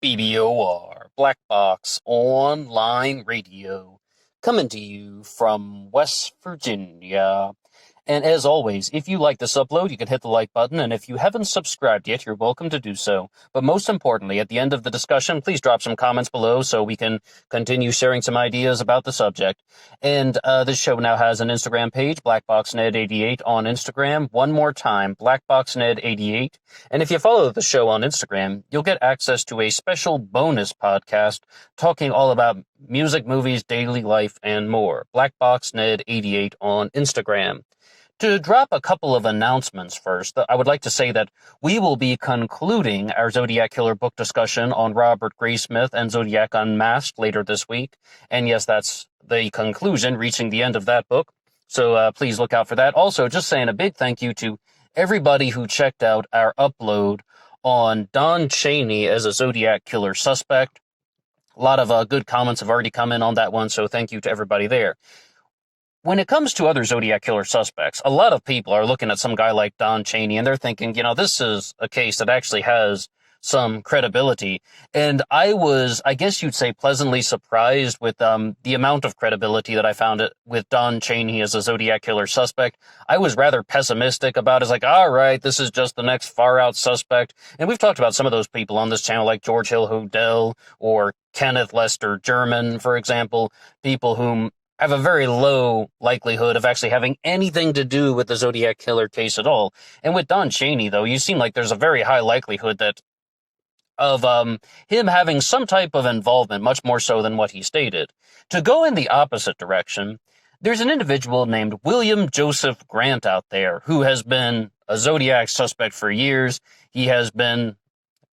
BBOR, Black Box Online Radio, coming to you from West Virginia. And as always, if you like this upload, you can hit the like button, and if you haven't subscribed yet, you're welcome to do so. But most importantly, at the end of the discussion, please drop some comments below so we can continue sharing some ideas about the subject. And this show now has an Instagram page, BlackBoxNed88 on Instagram. One more time, BlackBoxNed88. And if you follow the show on Instagram, you'll get access to a special bonus podcast talking all about music, movies, daily life, and more. BlackBoxNed88 on Instagram. To drop a couple of announcements first, I would like to say that we will be concluding our Zodiac Killer book discussion on Robert Graysmith and Zodiac Unmasked later this week. And yes, that's the conclusion, reaching the end of that book. So please look out for that. Also, just saying a big thank you to everybody who checked out our upload on Don Cheney as a Zodiac Killer suspect. A lot of good comments have already come in on that one, so thank you to everybody there. When it comes to other Zodiac Killer suspects, a lot of people are looking at some guy like Don Cheney, and they're thinking, this is a case that actually has some credibility. And I was, I guess you'd say, pleasantly surprised with the amount of credibility that I found it with Don Cheney as a Zodiac Killer suspect. I was rather pessimistic about it. It's like, all right, this is just the next far-out suspect. And we've talked about some of those people on this channel, like George Hill Hodel or Kenneth Lester German, for example, people whom have a very low likelihood of actually having anything to do with the Zodiac Killer case at all. And with Don Cheney, though, you seem like there's a very high likelihood that of him having some type of involvement, much more so than what he stated. To go in the opposite direction, there's an individual named William Joseph Grant out there who has been a Zodiac suspect for years. He has been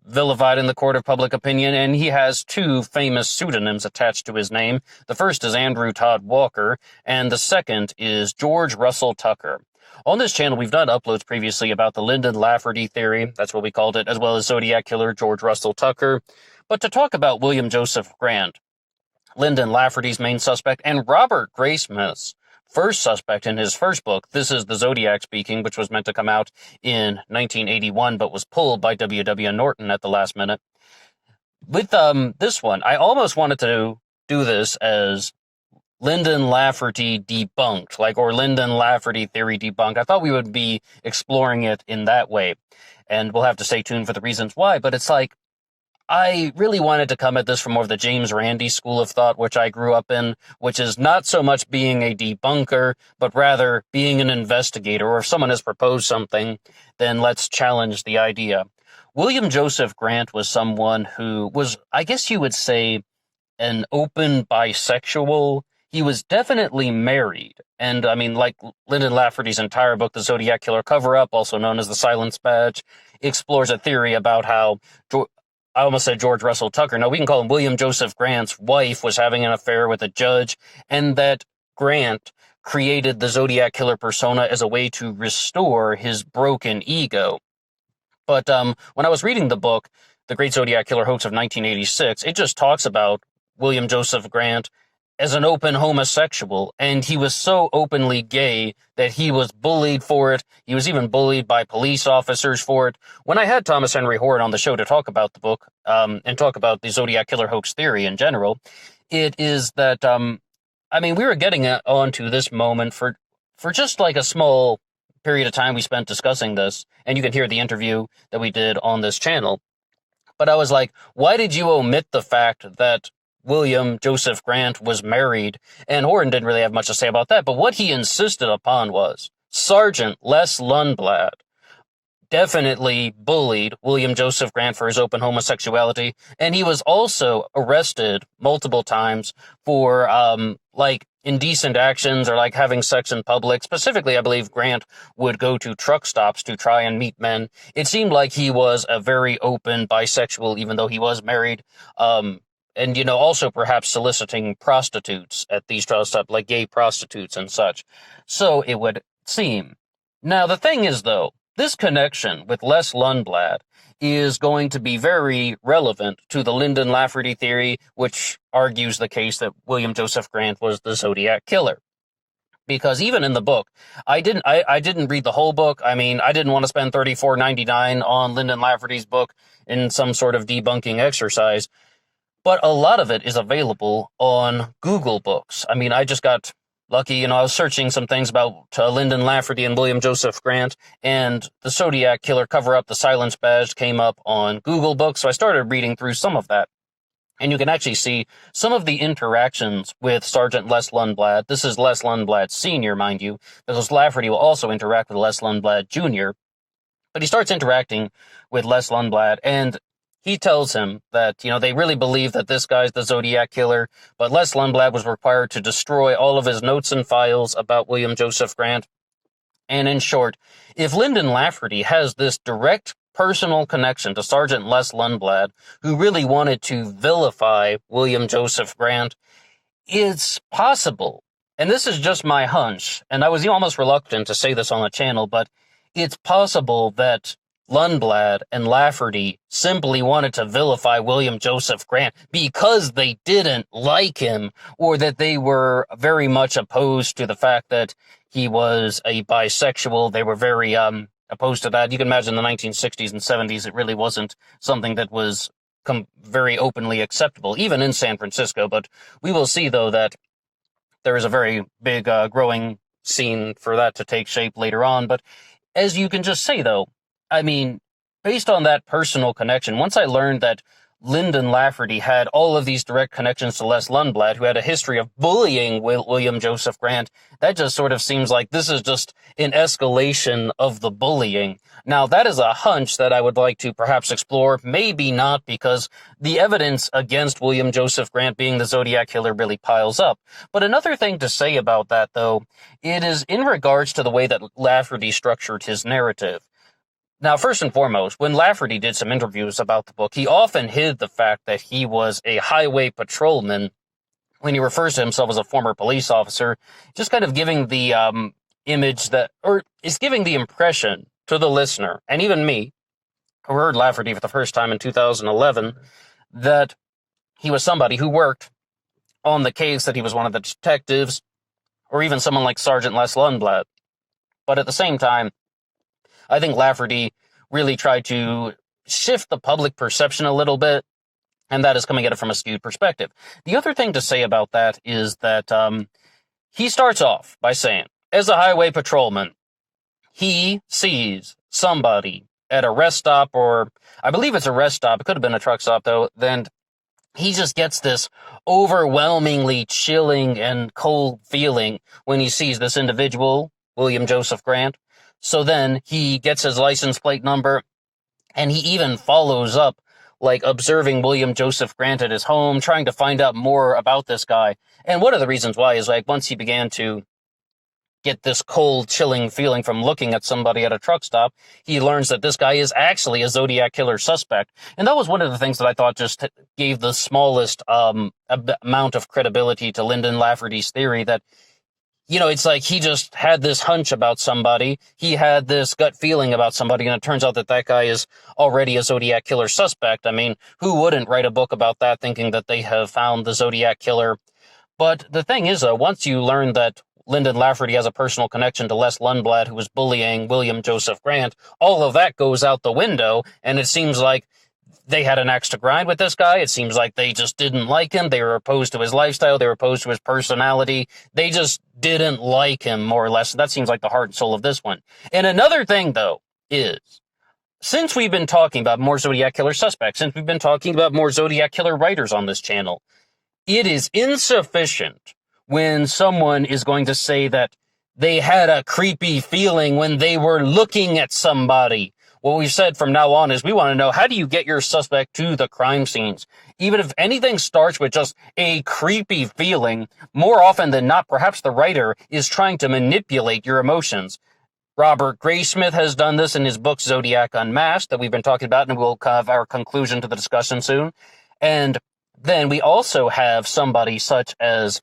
vilified in the court of public opinion, and he has two famous pseudonyms attached to his name. The first is Andrew Todd Walker, and the second is George Russell Tucker. On this channel, we've done uploads previously about the Lyndon Lafferty theory, that's what we called it, as well as Zodiac Killer George Russell Tucker. But to talk about William Joseph Grant, Lyndon Lafferty's main suspect, and Robert Graysmith's first suspect in his first book, This is the Zodiac Speaking, which was meant to come out in 1981, but was pulled by W.W. Norton at the last minute. With this one, I almost wanted to do this as Lyndon Lafferty debunked, or Lyndon Lafferty theory debunked. I thought we would be exploring it in that way, and we'll have to stay tuned for the reasons why, but it's like, I really wanted to come at this from more of the James Randi school of thought, which I grew up in, which is not so much being a debunker, but rather being an investigator, or if someone has proposed something, then let's challenge the idea. William Joseph Grant was someone who was, I guess you would say, an open bisexual. He was definitely married, and I mean, like Lyndon Lafferty's entire book, The Zodiac Killer Cover-Up, also known as The Silence Badge, explores a theory about how I almost said George Russell Tucker. No, we can call him William Joseph Grant's wife was having an affair with a judge, and that Grant created the Zodiac Killer persona as a way to restore his broken ego. But when I was reading the book, The Great Zodiac Killer Hoax of 1986, it just talks about William Joseph Grant as an open homosexual, and he was so openly gay that he was bullied for it. He was even bullied by police officers for it. When I had Thomas Henry Hort on the show to talk about the book, and talk about the Zodiac Killer hoax theory in general, it is that, we were getting onto this moment for just like a small period of time we spent discussing this, and you can hear the interview that we did on this channel. But I was like, why did you omit the fact that William Joseph Grant was married? And Horton didn't really have much to say about that, but what he insisted upon was Sergeant Les Lundblad definitely bullied William Joseph Grant for his open homosexuality, and he was also arrested multiple times for indecent actions or having sex in public. Specifically, I believe Grant would go to truck stops to try and meet men. It seemed like he was a very open bisexual, even though he was married. And, also perhaps soliciting prostitutes at these truck stops, like gay prostitutes and such. So it would seem. Now, the thing is, though, this connection with Les Lundblad is going to be very relevant to the Lyndon Lafferty theory, which argues the case that William Joseph Grant was the Zodiac Killer. Because even in the book, I didn't read the whole book. I mean, I didn't want to spend $34.99 on Lyndon Lafferty's book in some sort of debunking exercise. But a lot of it is available on Google Books. I mean, I just got lucky, I was searching some things about Lyndon Lafferty and William Joseph Grant, and the Zodiac Killer cover-up, the Silence Badge, came up on Google Books, so I started reading through some of that. And you can actually see some of the interactions with Sergeant Les Lundblad. This is Les Lundblad Sr., mind you, because Lafferty will also interact with Les Lundblad Jr., but he starts interacting with Les Lundblad, and he tells him that, they really believe that this guy's the Zodiac Killer, but Les Lundblad was required to destroy all of his notes and files about William Joseph Grant. And in short, if Lyndon Lafferty has this direct personal connection to Sergeant Les Lundblad, who really wanted to vilify William Joseph Grant, it's possible, and this is just my hunch, and I was almost reluctant to say this on the channel, but it's possible that Lundblad and Lafferty simply wanted to vilify William Joseph Grant because they didn't like him, or that they were very much opposed to the fact that he was a bisexual. They were very opposed to that. You can imagine the 1960s and 70s, it really wasn't something that was very openly acceptable, even in San Francisco. But we will see, though, that there is a very big growing scene for that to take shape later on. But as you can just say, though, I mean, based on that personal connection, once I learned that Lyndon Lafferty had all of these direct connections to Les Lundblad, who had a history of bullying William Joseph Grant, that just sort of seems like this is just an escalation of the bullying. Now, that is a hunch that I would like to perhaps explore, maybe not, because the evidence against William Joseph Grant being the Zodiac Killer really piles up. But another thing to say about that, though, it is in regards to the way that Lafferty structured his narrative. Now, first and foremost, when Lafferty did some interviews about the book, he often hid the fact that he was a highway patrolman when he refers to himself as a former police officer, just kind of giving the image that, or is giving the impression to the listener, and even me, who heard Lafferty for the first time in 2011, that he was somebody who worked on the case, that he was one of the detectives, or even someone like Sergeant Les Lundblad. But at the same time, I think Lafferty really tried to shift the public perception a little bit, and that is coming at it from a skewed perspective. The other thing to say about that is that he starts off by saying, as a highway patrolman, he sees somebody at a rest stop, or I believe it's a rest stop, it could have been a truck stop though, then he just gets this overwhelmingly chilling and cold feeling when he sees this individual, William Joseph Grant. So then he gets his license plate number, and he even follows up, like observing William Joseph Grant at his home, trying to find out more about this guy. And one of the reasons why is, like, once he began to get this cold, chilling feeling from looking at somebody at a truck stop, he learns that this guy is actually a Zodiac Killer suspect. And that was one of the things that I thought just gave the smallest amount of credibility to Lyndon Lafferty's theory that, it's like he just had this hunch about somebody. He had this gut feeling about somebody, and it turns out that that guy is already a Zodiac Killer suspect. I mean, who wouldn't write a book about that, thinking that they have found the Zodiac Killer? But the thing is, once you learn that Lyndon Lafferty has a personal connection to Les Lundblad, who was bullying William Joseph Grant, all of that goes out the window, and it seems like they had an axe to grind with this guy. It seems like they just didn't like him. They were opposed to his lifestyle. They were opposed to his personality. They just didn't like him, more or less. That seems like the heart and soul of this one. And another thing, though, is, since we've been talking about more Zodiac Killer suspects, since we've been talking about more Zodiac Killer writers on this channel, it is insufficient when someone is going to say that they had a creepy feeling when they were looking at somebody. What we've said from now on is we want to know, how do you get your suspect to the crime scenes? Even if anything starts with just a creepy feeling, more often than not, perhaps the writer is trying to manipulate your emotions. Robert Graysmith has done this in his book Zodiac Unmasked that we've been talking about, and we'll have our conclusion to the discussion soon. And then we also have somebody such as,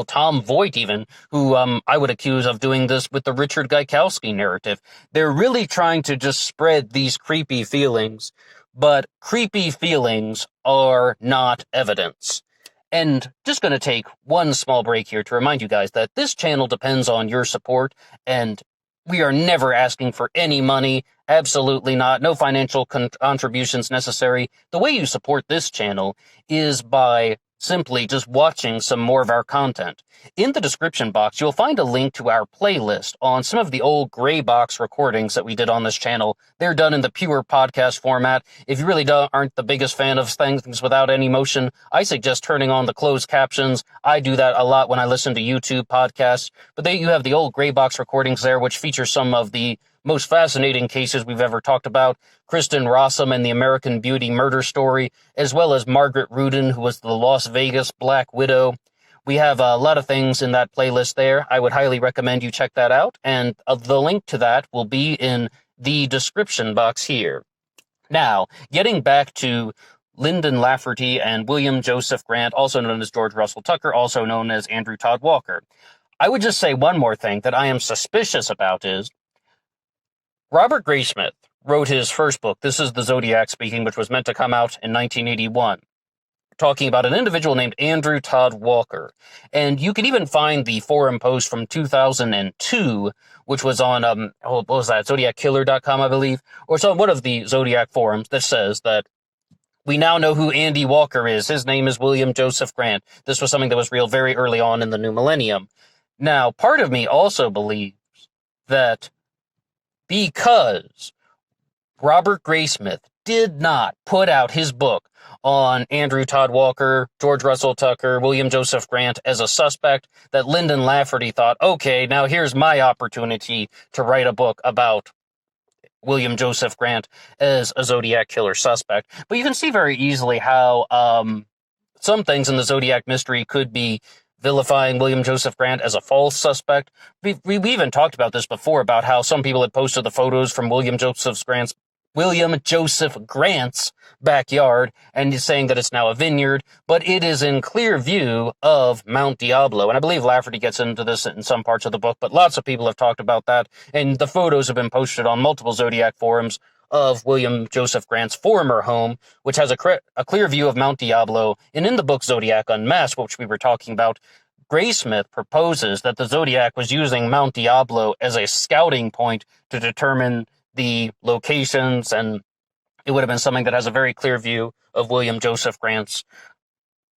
Tom Voigt even, who I would accuse of doing this with the Richard Gaikowski narrative. They're really trying to just spread these creepy feelings, but creepy feelings are not evidence. And just going to take one small break here to remind you guys that this channel depends on your support, and we are never asking for any money. Absolutely not. No financial contributions necessary. The way you support this channel is by simply just watching some more of our content. In the description box, you'll find a link to our playlist on some of the old gray box recordings that we did on this channel. They're done in the pure podcast format. If you really aren't the biggest fan of things without any motion, I suggest turning on the closed captions. I do that a lot when I listen to YouTube podcasts. But you have the old gray box recordings there, which feature some of the most fascinating cases we've ever talked about. Kristen Rossum and the American Beauty murder story, as well as Margaret Rudin, who was the Las Vegas Black Widow. We have a lot of things in that playlist there. I would highly recommend you check that out, and the link to that will be in the description box here. Now, getting back to Lyndon Lafferty and William Joseph Grant, also known as George Russell Tucker, also known as Andrew Todd Walker. I would just say one more thing that I am suspicious about is Robert Graysmith wrote his first book, this is the Zodiac speaking, which was meant to come out in 1981, talking about an individual named Andrew Todd Walker. And you can even find the forum post from 2002, which was on, what was that, zodiackiller.com, I believe, or so one of the Zodiac forums that says that we now know who Andy Walker is. His name is William Joseph Grant. This was something that was real very early on in the new millennium. Now, part of me also believes that because Robert Graysmith did not put out his book on Andrew Todd Walker, George Russell Tucker, William Joseph Grant as a suspect, that Lyndon Lafferty thought, okay, now here's my opportunity to write a book about William Joseph Grant as a Zodiac Killer suspect. But you can see very easily how some things in the Zodiac mystery could be vilifying William Joseph Grant as a false suspect. We even talked about this before, about how some people had posted the photos from William Joseph Grant's backyard and is saying that it's now a vineyard, but it is in clear view of Mount Diablo. And I believe Lafferty gets into this in some parts of the book, but lots of people have talked about that, and the photos have been posted on multiple Zodiac forums of William Joseph Grant's former home, which has a clear view of Mount Diablo. And in the book Zodiac Unmasked, which we were talking about, Graysmith proposes that the Zodiac was using Mount Diablo as a scouting point to determine the locations, and it would have been something that has a very clear view of William Joseph Grant's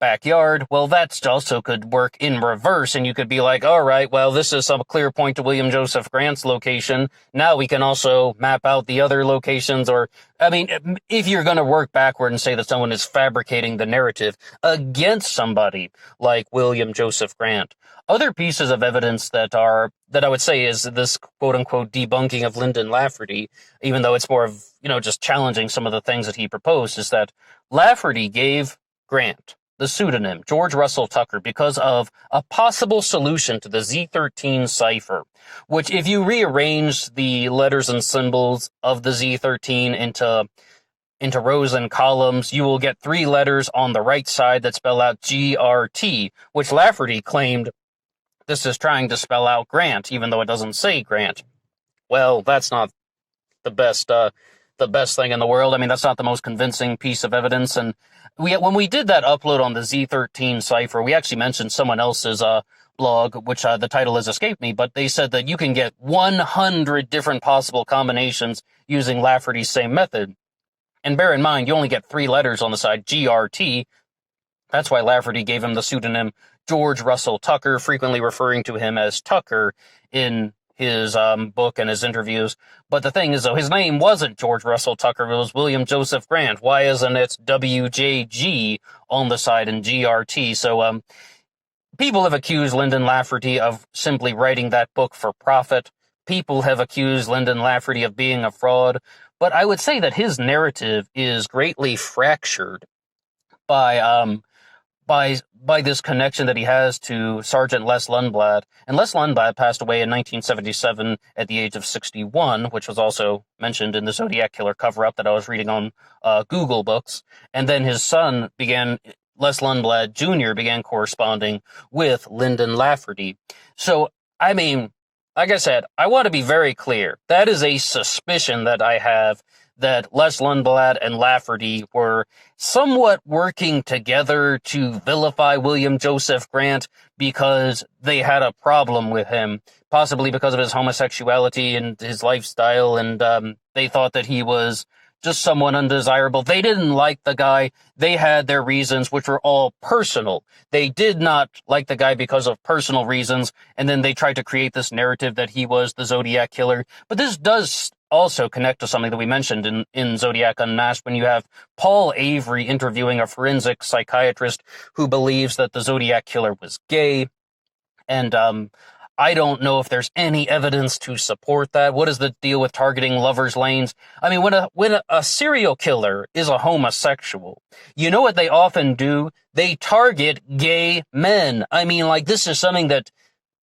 backyard. Well, that also could work in reverse, and you could be like, all right, well, this is some clear point to William Joseph Grant's location. Now we can also map out the other locations, or, I mean, if you're going to work backward and say that someone is fabricating the narrative against somebody like William Joseph Grant. Other pieces of evidence that I would say is this quote-unquote debunking of Lyndon Lafferty, even though it's more of, just challenging some of the things that he proposed, is that Lafferty gave Grant the pseudonym George Russell Tucker because of a possible solution to the Z13 Cipher, which, if you rearrange the letters and symbols of the Z13 into rows and columns, you will get 3 letters on the right side that spell out GRT, which Lafferty claimed this is trying to spell out Grant, even though it doesn't say Grant. Well, that's not the best thing in the world. I mean, that's not the most convincing piece of evidence. And when we did that upload on the Z13 Cipher, we actually mentioned someone else's blog, which the title has escaped me, but they said that you can get 100 different possible combinations using Lafferty's same method. And bear in mind, you only get 3 letters on the side, GRT. That's why Lafferty gave him the pseudonym George Russell Tucker, frequently referring to him as Tucker in his book and his interviews. But the thing is, though, his name wasn't George Russell Tucker, it was William Joseph Grant. Why isn't it WJG on the side and GRT? So people have accused Lyndon Lafferty of simply writing that book for profit. People have accused Lyndon Lafferty of being a fraud. But I would say that his narrative is greatly fractured by this connection that he has to Sergeant Les Lundblad. And Les Lundblad passed away in 1977 at the age of 61, which was also mentioned in the Zodiac Killer cover-up that I was reading on Google Books. And then his son Les Lundblad Jr. began corresponding with Lyndon Lafferty. So, I mean, like I said, I want to be very clear. That is a suspicion that I have, that Les Lundblad and Lafferty were somewhat working together to vilify William Joseph Grant because they had a problem with him, possibly because of his homosexuality and his lifestyle, and they thought that he was just someone undesirable. They didn't like the guy. They had their reasons, which were all personal. They did not like the guy because of personal reasons, and then they tried to create this narrative that he was the Zodiac Killer. But this does also connect to something that we mentioned in Zodiac Unmasked, when you have Paul Avery interviewing a forensic psychiatrist who believes that the Zodiac Killer was gay. And I don't know if there's any evidence to support that. What is the deal with targeting lovers' lanes? I mean, when a serial killer is a homosexual, you know what they often do? They target gay men. I mean, like, this is something that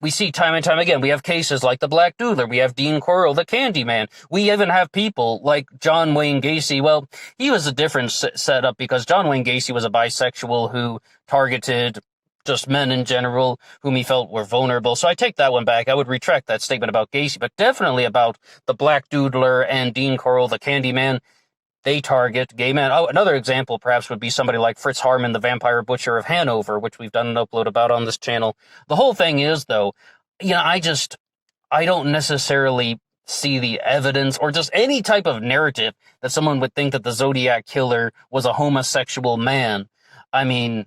we see time and time again. We have cases like the Black Doodler. We have Dean Corll, the Candyman. We even have people like John Wayne Gacy. Well, he was a different setup because John Wayne Gacy was a bisexual who targeted just men in general whom he felt were vulnerable. So I take that one back. I would retract that statement about Gacy, but definitely about the Black Doodler and Dean Corll, the Candyman. They target gay men. Oh, another example perhaps would be somebody like Fritz Harman, the Vampire Butcher of Hanover, which we've done an upload about on this channel. The whole thing is, though, I don't necessarily see the evidence or just any type of narrative that someone would think that the Zodiac Killer was a homosexual man. I mean,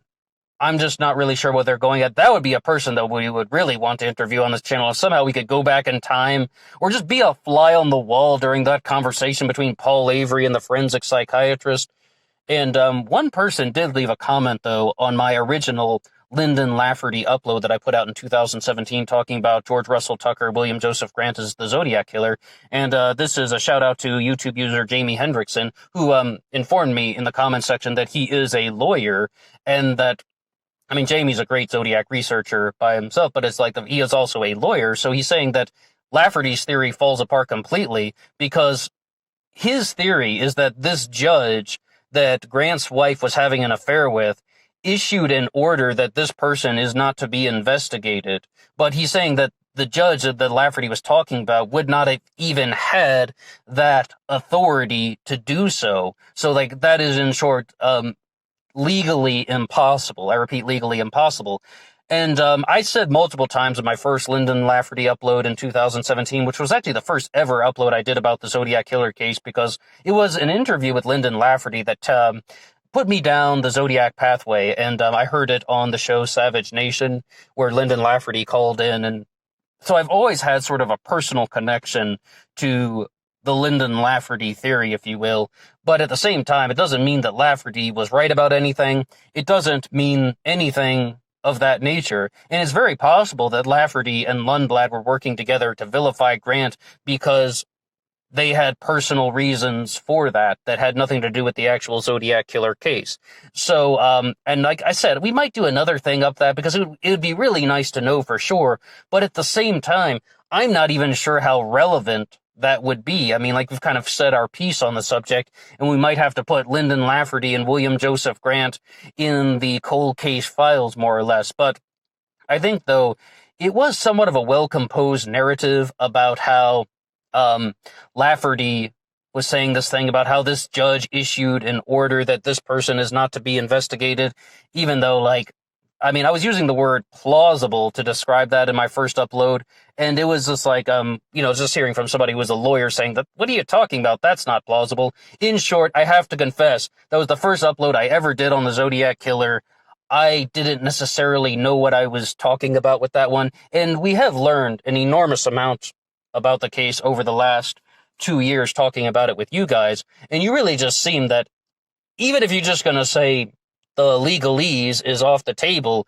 I'm just not really sure what they're going at. That would be a person that we would really want to interview on this channel. If somehow we could go back in time or just be a fly on the wall during that conversation between Paul Avery and the forensic psychiatrist. And one person did leave a comment, though, on my original Lyndon Lafferty upload that I put out in 2017 talking about George Russell Tucker, William Joseph Grant as the Zodiac Killer. And this is a shout out to YouTube user Jamie Hendrickson, who informed me in the comment section that he is a lawyer and that, I mean, Jamie's a great Zodiac researcher by himself, but it's like he is also a lawyer. So he's saying that Lafferty's theory falls apart completely because his theory is that this judge that Grant's wife was having an affair with issued an order that this person is not to be investigated. But he's saying that the judge that Lafferty was talking about would not have even had that authority to do so. So, like, that is, in short, legally impossible. I repeat, legally impossible. And I said multiple times in my first Lyndon Lafferty upload in 2017, which was actually the first ever upload I did about the Zodiac Killer case, because it was an interview with Lyndon Lafferty that put me down the Zodiac pathway. And I heard it on the show Savage Nation, where Lyndon Lafferty called in. And so I've always had sort of a personal connection to the Lyndon Lafferty theory, if you will. But at the same time, it doesn't mean that Lafferty was right about anything. It doesn't mean anything of that nature. And it's very possible that Lafferty and Lundblad were working together to vilify Grant because they had personal reasons for that had nothing to do with the actual Zodiac Killer case. So, and like I said, we might do another thing up that because it would be really nice to know for sure. But at the same time, I'm not even sure how relevant that would be. I mean, like, we've kind of said our piece on the subject, and we might have to put Lyndon Lafferty and William Joseph Grant in the cold case files, more or less. But I think, though, it was somewhat of a well-composed narrative about how Lafferty was saying this thing about how this judge issued an order that this person is not to be investigated, even though, like, I mean, I was using the word plausible to describe that in my first upload, and it was just like, just hearing from somebody who was a lawyer saying that, what are you talking about? That's not plausible. In short, I have to confess, that was the first upload I ever did on the Zodiac Killer. I didn't necessarily know what I was talking about with that one, and we have learned an enormous amount about the case over the last 2 years talking about it with you guys, and you really just seem that even if you're just going to say the legalese is off the table,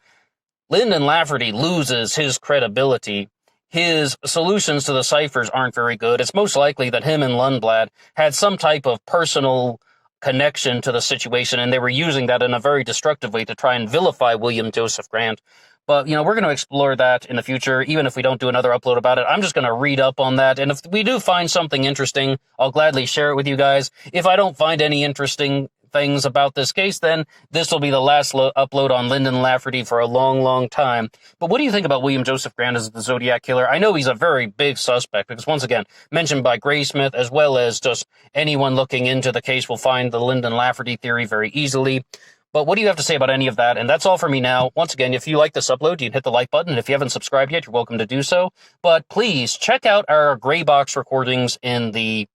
Lyndon Lafferty loses his credibility. His solutions to the ciphers aren't very good. It's most likely that him and Lundblad had some type of personal connection to the situation, and they were using that in a very destructive way to try and vilify William Joseph Grant. But, we're going to explore that in the future, even if we don't do another upload about it. I'm just going to read up on that, and if we do find something interesting, I'll gladly share it with you guys. If I don't find any interesting things about this case, then this will be the last upload on Lyndon Lafferty for a long, long time. But what do you think about William Joseph Grant as the Zodiac Killer? I know he's a very big suspect because, once again, mentioned by Graysmith, as well as just anyone looking into the case will find the Lyndon Lafferty theory very easily. But what do you have to say about any of that? And that's all for me now. Once again, if you like this upload, you can hit the like button. And if you haven't subscribed yet, you're welcome to do so. But please check out our gray box recordings in the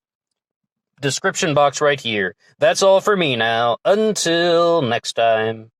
description box right here. That's all for me now. Until next time.